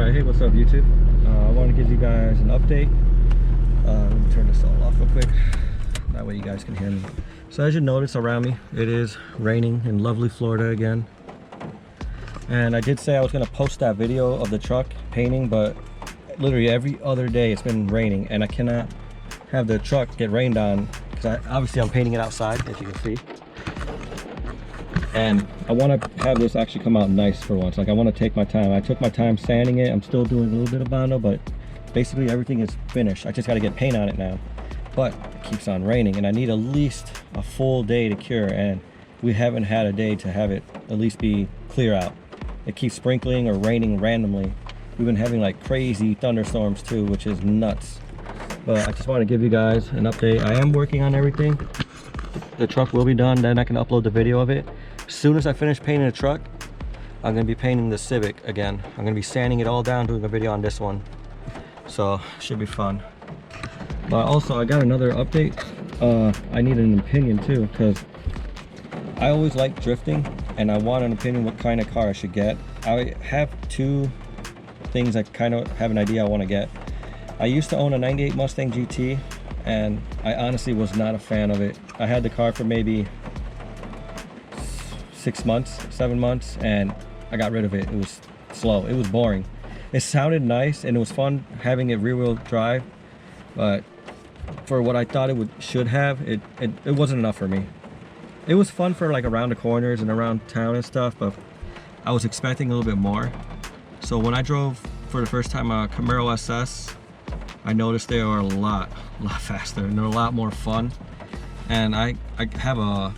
Alright, hey, what's up YouTube? I want to give you guys an update. Let me turn this all off real quick. That way you guys can hear me. So as you notice around me, it is raining in lovely Florida again. And I did say I was going to post that video of the truck painting, but literally every other day it's been raining and I cannot have the truck get rained on because obviously I'm painting it outside, as you can see. And I want to have this actually come out nice for once. Like, I want to take my time. I took my time sanding it. I'm still doing a little bit of Bondo, but basically everything is finished. I just got to get paint on it now. But it keeps on raining and I need at least a full day to cure, and we haven't had a day to have it at least be clear out. It keeps sprinkling or raining randomly. We've been having like crazy thunderstorms too, which is nuts. But I just want to give you guys an update. I am working on everything. The truck will be done, then I can upload the video of it. As soon as I finish painting the truck, I'm going to be painting the Civic again. I'm going to be sanding it all down, doing a video on this one. So, should be fun. But also, I got another update. I need an opinion too, because I always like drifting, and I want an opinion what kind of car I should get. I have two things I kind of have an idea I want to get. I used to own a 98 Mustang GT, and I honestly was not a fan of it. I had the car for maybe 6 months, 7 months, and I got rid of it. It was slow, it was boring. It sounded nice and it was fun having it rear wheel drive, but for what I thought it should have, it wasn't enough for me. It was fun for like around the corners and around town and stuff, but I was expecting a little bit more. So when I drove for the first time a Camaro SS, I noticed they are a lot faster and they're a lot more fun. And I have a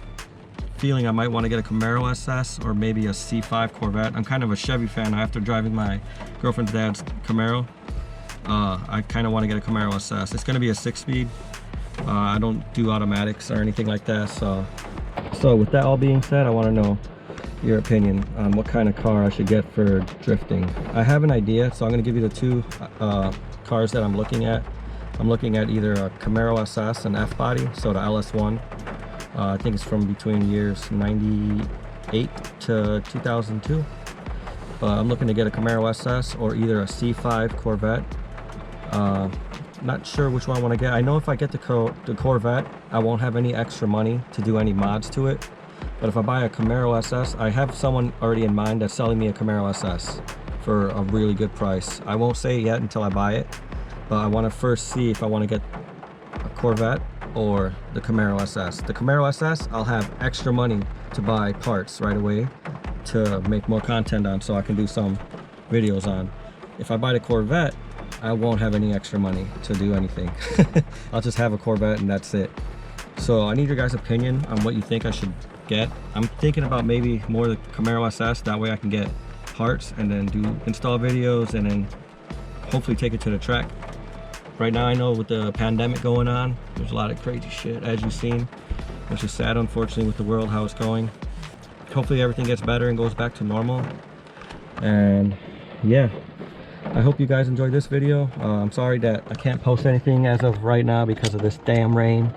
feeling I might want to get a Camaro SS or maybe a C5 Corvette. I'm kind of a Chevy fan. After driving my girlfriend's dad's Camaro, I kind of want to get a Camaro SS. It's going to be a 6-speed. I don't do automatics or anything like that. So with that all being said, I want to know your opinion on what kind of car I should get for drifting. I have an idea, so I'm going to give you the two cars that I'm looking at. I'm looking at either a Camaro SS and F-body, so the LS1. I think it's from between years 98 to 2002. I'm looking to get a Camaro SS or either a C5 Corvette. Not sure which one I want to get. I know if I get the Corvette, I won't have any extra money to do any mods to it. But if I buy a Camaro SS, I have someone already in mind that's selling me a Camaro SS for a really good price. I won't say it yet until I buy it, but I want to first see if I want to get a Corvette or the Camaro SS. The Camaro SS, I'll have extra money to buy parts right away to make more content on, so I can do some videos on. If I buy the Corvette, I won't have any extra money to do anything. I'll just have a Corvette and that's it. So I need your guys' opinion on what you think I should get. I'm thinking about maybe more the Camaro SS, that way I can get parts and then do install videos and then hopefully take it to the track. Right now I know with the pandemic going on, there's a lot of crazy shit as you've seen, which is sad unfortunately with the world, how it's going. Hopefully everything gets better and goes back to normal. And yeah, I hope you guys enjoyed this video. I'm sorry that I can't post anything as of right now because of this damn rain.